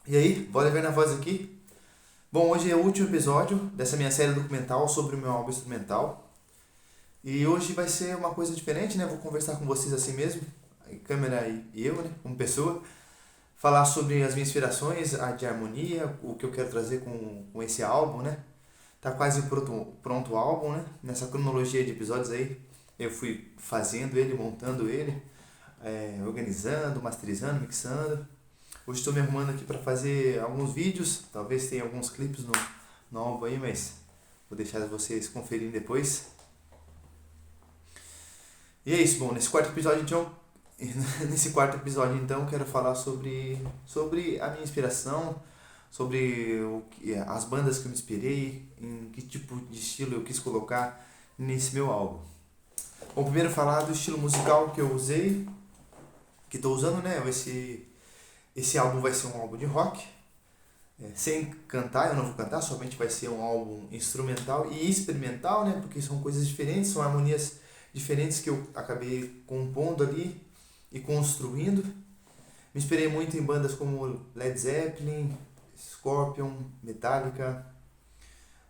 E aí, bora ver na voz aqui? Bom, hoje é o último episódio dessa minha série documental sobre o meu álbum instrumental. E hoje vai ser uma coisa diferente, né? Vou conversar com vocês assim mesmo, a câmera e eu, né? Como pessoa. Falar sobre as minhas inspirações, a de harmonia, o que eu quero trazer com esse álbum, né? Tá quase pronto o álbum, né? Nessa cronologia de episódios aí, eu fui fazendo ele, montando ele, organizando, masterizando, mixando. Hoje estou me arrumando aqui para fazer alguns vídeos, talvez tenha alguns clipes no álbum aí, mas vou deixar vocês conferirem depois. E é isso, bom, nesse quarto episódio então, eu quero falar sobre a minha inspiração, sobre as bandas que eu me inspirei, em que tipo de estilo eu quis colocar nesse meu álbum. Bom, primeiro falar do estilo musical que eu usei, que estou usando, né? Esse álbum vai ser um álbum de rock, sem cantar, eu não vou cantar, somente vai ser um álbum instrumental e experimental, né? Porque são coisas diferentes, são harmonias diferentes que eu acabei compondo ali e construindo. Me inspirei muito em bandas como Led Zeppelin, Scorpion, Metallica,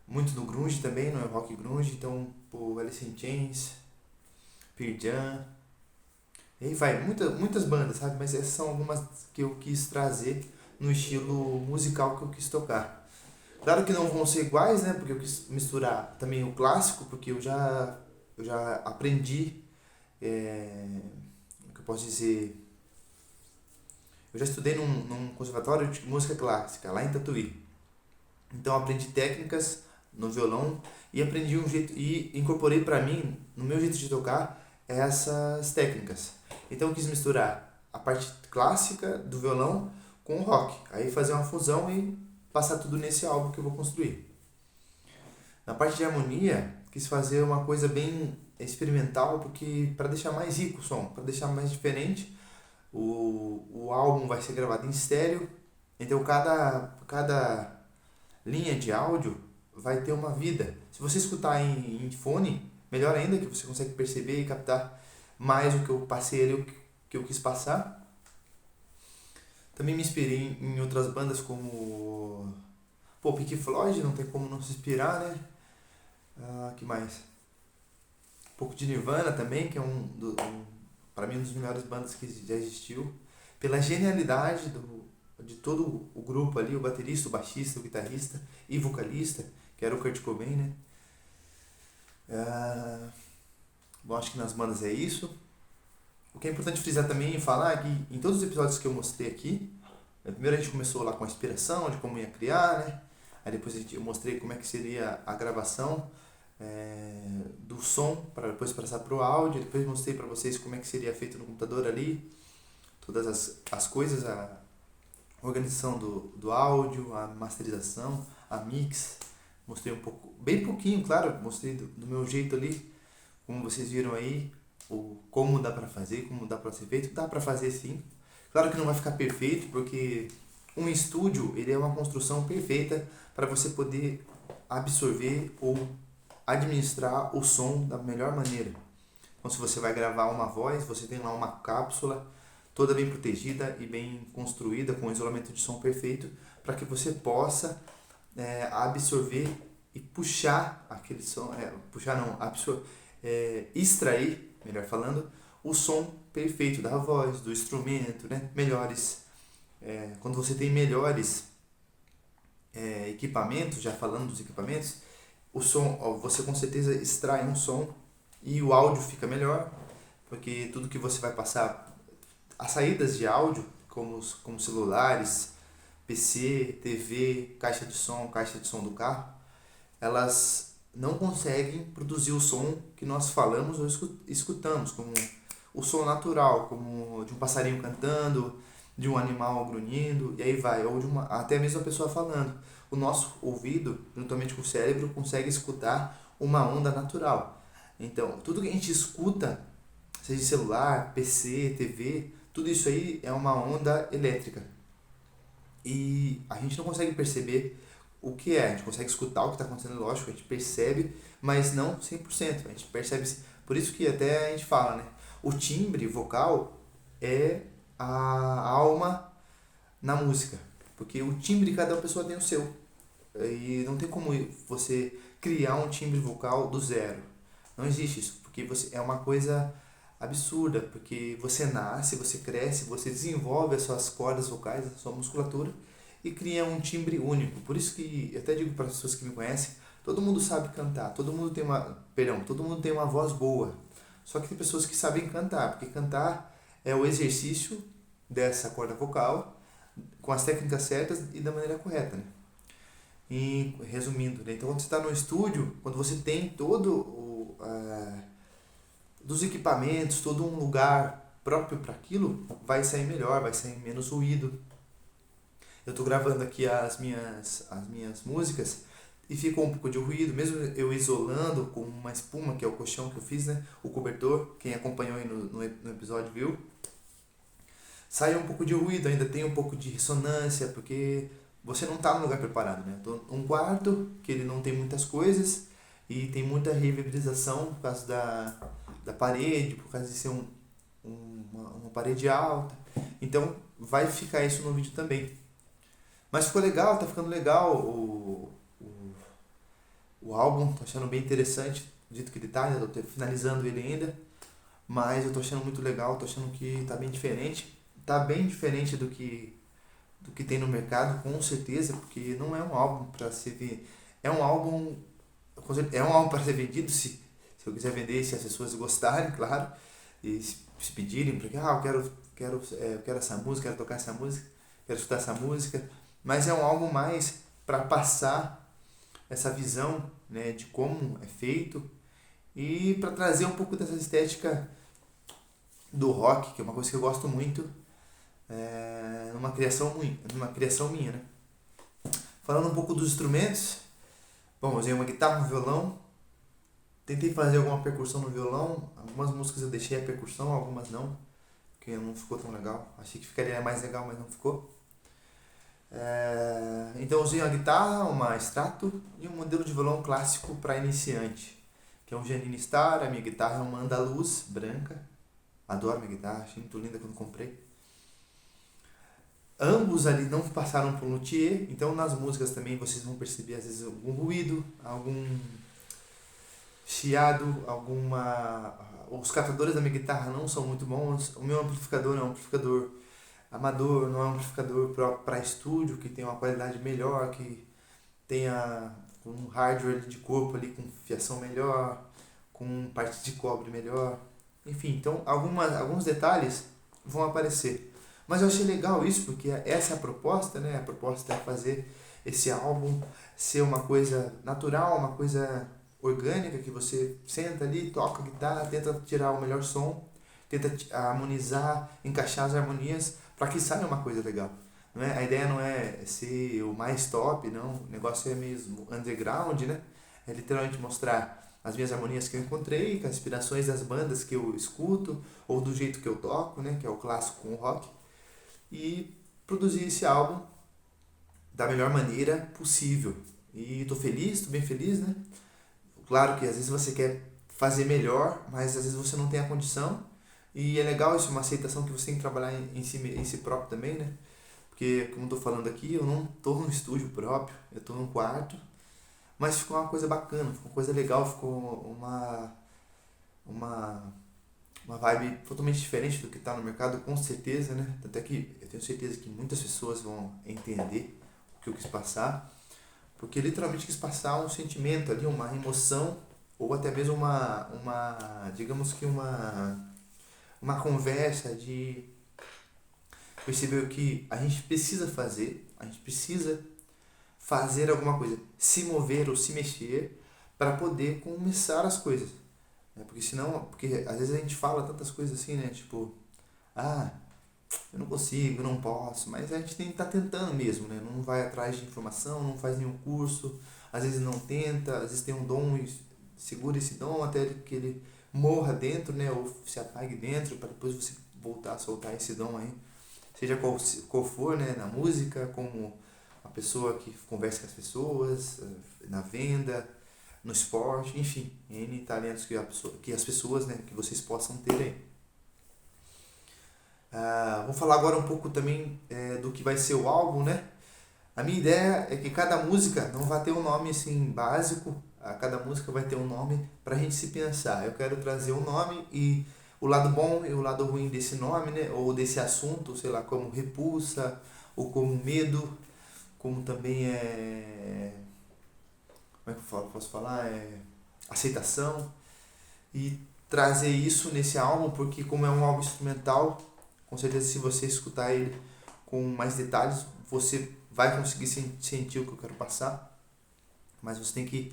muito no grunge também, no rock grunge, então o Alice in Chains, Pearl Jam, e aí vai, muitas bandas, sabe? Mas essas são algumas que eu quis trazer no estilo musical que eu quis tocar. Claro que não vão ser iguais, né? Porque eu quis misturar também o clássico, porque eu já aprendi, o que eu posso dizer, eu já estudei num conservatório de música clássica, lá em Tatuí. Então eu aprendi técnicas no violão e aprendi um jeito e incorporei para mim, no meu jeito de tocar, essas técnicas. Então eu quis misturar a parte clássica do violão com o rock, aí fazer uma fusão e passar tudo nesse álbum que eu vou construir. Na parte de harmonia, quis fazer uma coisa bem experimental, porque para deixar mais rico o som, para deixar mais diferente, o álbum vai ser gravado em estéreo, então cada linha de áudio vai ter uma vida. Se você escutar em fone, melhor ainda, que você consegue perceber e captar mais o que eu passei ali, o que eu quis passar. Também me inspirei em outras bandas como Pink Floyd, não tem como não se inspirar, né? Que mais? Um pouco de Nirvana também, que é para mim um dos melhores bandas que já existiu. Pela genialidade de todo o grupo ali, o baterista, o baixista, o guitarrista e vocalista, que era o Kurt Cobain, né? Ah, bom, acho que nas bandas é isso. O que é importante frisar também e falar é que em todos os episódios que eu mostrei aqui, primeiro a gente começou lá com a inspiração de como ia criar, né? Aí depois eu mostrei como é que seria a gravação do som para depois passar para o áudio. Depois mostrei para vocês como é que seria feito no computador ali, todas as coisas, a organização do áudio, a masterização, a mix. Mostrei um pouco, bem pouquinho, claro, mostrei do meu jeito ali, como vocês viram aí, como dá para fazer, como dá para ser feito. Dá para fazer sim. Claro que não vai ficar perfeito, porque um estúdio ele é uma construção perfeita para você poder absorver ou administrar o som da melhor maneira. Então, se você vai gravar uma voz, você tem lá uma cápsula toda bem protegida e bem construída, com isolamento de som perfeito, para que você possa absorver e puxar aquele som, puxar não, extrair, melhor falando, o som perfeito da voz, do instrumento, né? Melhores, quando você tem melhores equipamentos, já falando dos equipamentos, o som, você com certeza extrai um som e o áudio fica melhor, porque tudo que você vai passar, as saídas de áudio, como celulares, PC, TV, caixa de som do carro, elas não conseguem produzir o som que nós falamos ou escutamos, como o som natural, como de um passarinho cantando, de um animal grunhindo, e aí vai, ou até mesmo a pessoa falando. O nosso ouvido, juntamente com o cérebro, consegue escutar uma onda natural. Então, tudo que a gente escuta, seja celular, PC, TV, tudo isso aí é uma onda elétrica. E a gente não consegue perceber o que é. A gente consegue escutar o que está acontecendo, lógico, a gente percebe, mas não 100%. A gente percebe, por isso que até a gente fala, né? O timbre vocal é a alma na música. Porque o timbre de cada pessoa tem o seu. E não tem como você criar um timbre vocal do zero. Não existe isso, porque é uma coisa absurda, porque você nasce, você cresce, você desenvolve as suas cordas vocais, a sua musculatura e cria um timbre único. Por isso que eu até digo para as pessoas que me conhecem, todo mundo sabe cantar, todo mundo tem uma voz boa. Só que tem pessoas que sabem cantar, porque cantar é o exercício dessa corda vocal com as técnicas certas e da maneira correta, né? E resumindo, né? Então quando você está no estúdio, quando você tem dos equipamentos, todo um lugar próprio para aquilo, vai sair melhor, vai sair menos ruído. Eu estou gravando aqui as minhas músicas e ficou um pouco de ruído, mesmo eu isolando com uma espuma, que é o colchão que eu fiz, né? O cobertor, quem acompanhou aí no episódio viu. Saiu um pouco de ruído, ainda tem um pouco de ressonância, porque você não está num lugar preparado, né? Tô num quarto que ele não tem muitas coisas e tem muita reverberização por causa da parede, por causa de ser uma parede alta. Então vai ficar isso no vídeo também. Mas ficou legal, tá ficando legal o álbum, tô achando bem interessante, do jeito que ele tá, ainda tô finalizando ele ainda. Mas eu tô achando muito legal, tô achando que tá bem diferente. Tá bem diferente do que tem no mercado, com certeza, porque não é um álbum para ser vendido. É um álbum para ser vendido se eu quiser vender, se as pessoas gostarem, claro, e se pedirem, porque eu quero essa música, quero tocar essa música, quero escutar essa música, mas é um álbum mais para passar essa visão, né, de como é feito e para trazer um pouco dessa estética do rock, que é uma coisa que eu gosto muito, numa criação minha, né? Falando um pouco dos instrumentos, bom, usei uma guitarra, um violão, tentei fazer alguma percussão no violão, algumas músicas eu deixei a percussão, algumas não, porque não ficou tão legal, achei que ficaria mais legal, mas não ficou. Então eu usei uma guitarra, uma Strato e um modelo de violão clássico para iniciante, que é um Janine Star. A minha guitarra é uma Andaluz branca, adoro minha guitarra, achei muito linda quando comprei. Ambos ali não passaram por luthier, então nas músicas também vocês vão perceber às vezes algum ruído, algum chiado, os captadores da minha guitarra não são muito bons. O meu amplificador é um amplificador amador, não é um amplificador para estúdio, que tem uma qualidade melhor, que tenha um hardware de corpo ali com fiação melhor, com parte de cobre melhor. Enfim, então alguns detalhes vão aparecer. Mas eu achei legal isso, porque essa é a proposta, né? A proposta é fazer esse álbum ser uma coisa natural, uma coisa orgânica, que você senta ali, toca a guitarra, tenta tirar o melhor som, tenta harmonizar, encaixar as harmonias para que saia uma coisa legal. Não é? A ideia não é ser o mais top, não. O negócio é mesmo underground, né? É literalmente mostrar as minhas harmonias que eu encontrei, com as inspirações das bandas que eu escuto, ou do jeito que eu toco, né? Que é o clássico com o rock. E produzir esse álbum da melhor maneira possível. E tô feliz, tô bem feliz, né? Claro que às vezes você quer fazer melhor, mas às vezes você não tem a condição. E é legal isso, uma aceitação que você tem que trabalhar em si próprio também, né? Porque, como eu tô falando aqui, eu não tô num estúdio próprio, eu tô num quarto. Mas ficou uma coisa bacana, ficou uma coisa legal, ficou uma vibe totalmente diferente do que está no mercado, com certeza, né? Até que eu tenho certeza que muitas pessoas vão entender o que eu quis passar, porque literalmente quis passar um sentimento ali, uma emoção, ou até mesmo digamos que uma conversa de perceber que a gente precisa fazer alguma coisa, se mover ou se mexer para poder começar as coisas. Porque senão, porque às vezes a gente fala tantas coisas assim, né? Tipo, eu não consigo, eu não posso, mas a gente tem que estar tentando mesmo, né? Não vai atrás de informação, não faz nenhum curso, às vezes não tenta, às vezes tem um dom e segura esse dom até que ele morra dentro, né? Ou se apague dentro, para depois você voltar a soltar esse dom aí. Seja qual for, né? Na música, como a pessoa que conversa com as pessoas, na venda, no esporte, enfim, N talentos que as pessoas, né, que vocês possam ter aí. Vou falar agora um pouco também do que vai ser o álbum, né? A minha ideia é que cada música não vai ter um nome assim básico, a cada música vai ter um nome para a gente se pensar. Eu quero trazer um nome e o lado bom e o lado ruim desse nome, né? Ou desse assunto, sei lá, como repulsa, ou como medo, como também como é que eu falo? Posso falar? Aceitação. E trazer isso nesse álbum, porque como é um álbum instrumental, com certeza se você escutar ele com mais detalhes, você vai conseguir sentir o que eu quero passar, mas você tem que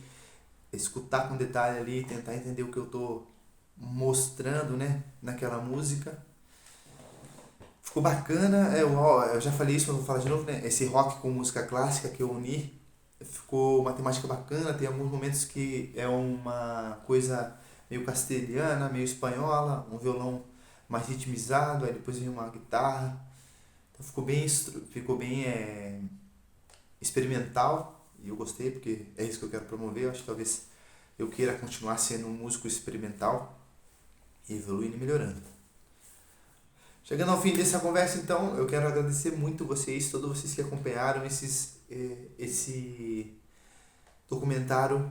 escutar com detalhe ali, tentar entender o que eu tô mostrando, né, naquela música. Ficou bacana, eu já falei isso, mas vou falar de novo, né, esse rock com música clássica que eu uni, ficou uma temática bacana, tem alguns momentos que é uma coisa meio castelhana, meio espanhola, um violão mais ritmizado, aí depois vem uma guitarra, então ficou bem experimental, e eu gostei porque é isso que eu quero promover. Eu acho que talvez eu queira continuar sendo um músico experimental e evoluindo e melhorando. Chegando ao fim dessa conversa, então, eu quero agradecer muito vocês, todos vocês que acompanharam esse documentário,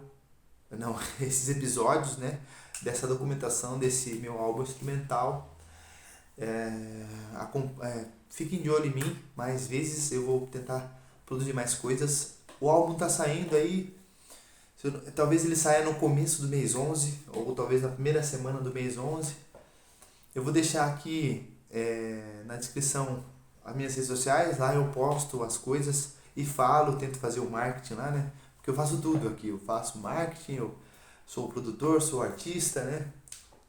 não, esses episódios, né, dessa documentação desse meu álbum instrumental. Fiquem de olho em mim, mais vezes eu vou tentar produzir mais coisas. O álbum tá saindo aí, talvez ele saia no começo do mês 11, ou talvez na primeira semana do mês 11. Eu vou deixar aqui na descrição as minhas redes sociais, lá eu posto as coisas e falo, tento fazer o marketing lá, né? Porque eu faço tudo aqui, eu faço marketing, eu sou o produtor, sou o artista, né?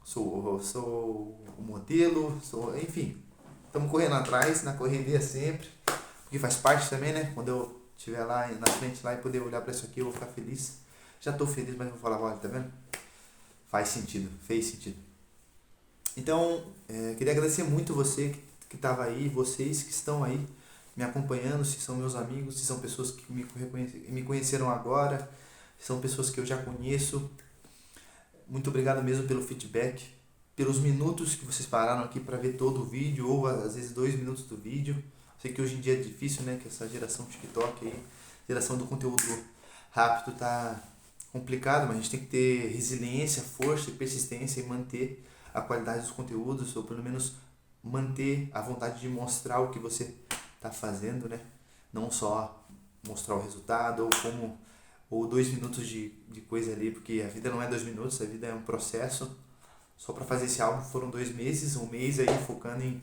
Sou o modelo, enfim, estamos correndo atrás, na correria sempre, porque faz parte também, né? Quando eu estiver lá na frente lá e poder olhar para isso aqui, eu vou ficar feliz. Já estou feliz, mas vou falar, olha, tá vendo? Faz sentido, fez sentido. Então, queria agradecer muito você que estava aí, vocês que estão aí me acompanhando, se são meus amigos, se são pessoas que me conheceram agora, se são pessoas que eu já conheço. Muito obrigado mesmo pelo feedback, pelos minutos que vocês pararam aqui para ver todo o vídeo, ou às vezes 2 minutos do vídeo. Sei que hoje em dia é difícil, né? Que essa geração TikTok aí, geração do conteúdo rápido tá complicado, mas a gente tem que ter resiliência, força e persistência e manter a qualidade dos conteúdos, ou pelo menos manter a vontade de mostrar o que você está fazendo, né? Não só mostrar o resultado ou 2 minutos de coisa ali, porque a vida não é 2 minutos, a vida é um processo. Só para fazer esse álbum foram 2 meses, um mês aí focando em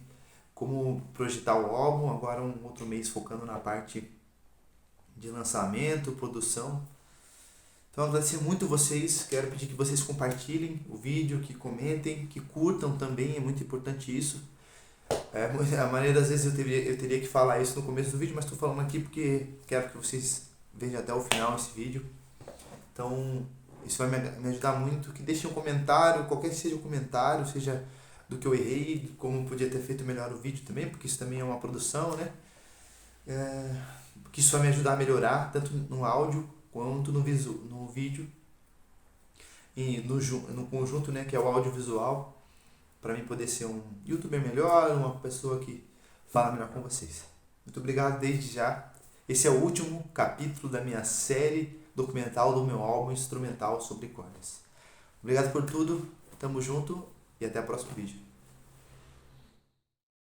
como projetar o álbum, agora um outro mês focando na parte de lançamento, produção. Então agradecer muito vocês, quero pedir que vocês compartilhem o vídeo, que comentem, que curtam também, é muito importante isso. A maioria das vezes eu teria que falar isso no começo do vídeo, mas estou falando aqui porque quero que vocês vejam até o final esse vídeo. Então isso vai me ajudar muito, que deixem um comentário, qualquer que seja o comentário, seja do que eu errei, como podia ter feito melhor o vídeo também, porque isso também é uma produção, né? Porque isso vai me ajudar a melhorar, tanto no áudio quanto no vídeo e no conjunto, né, que é o audiovisual, para mim poder ser um youtuber melhor, uma pessoa que fala melhor com vocês. Muito obrigado desde já. Esse é o último capítulo da minha série documental do meu álbum instrumental sobre cordas. Obrigado por tudo, tamo junto e até o próximo vídeo.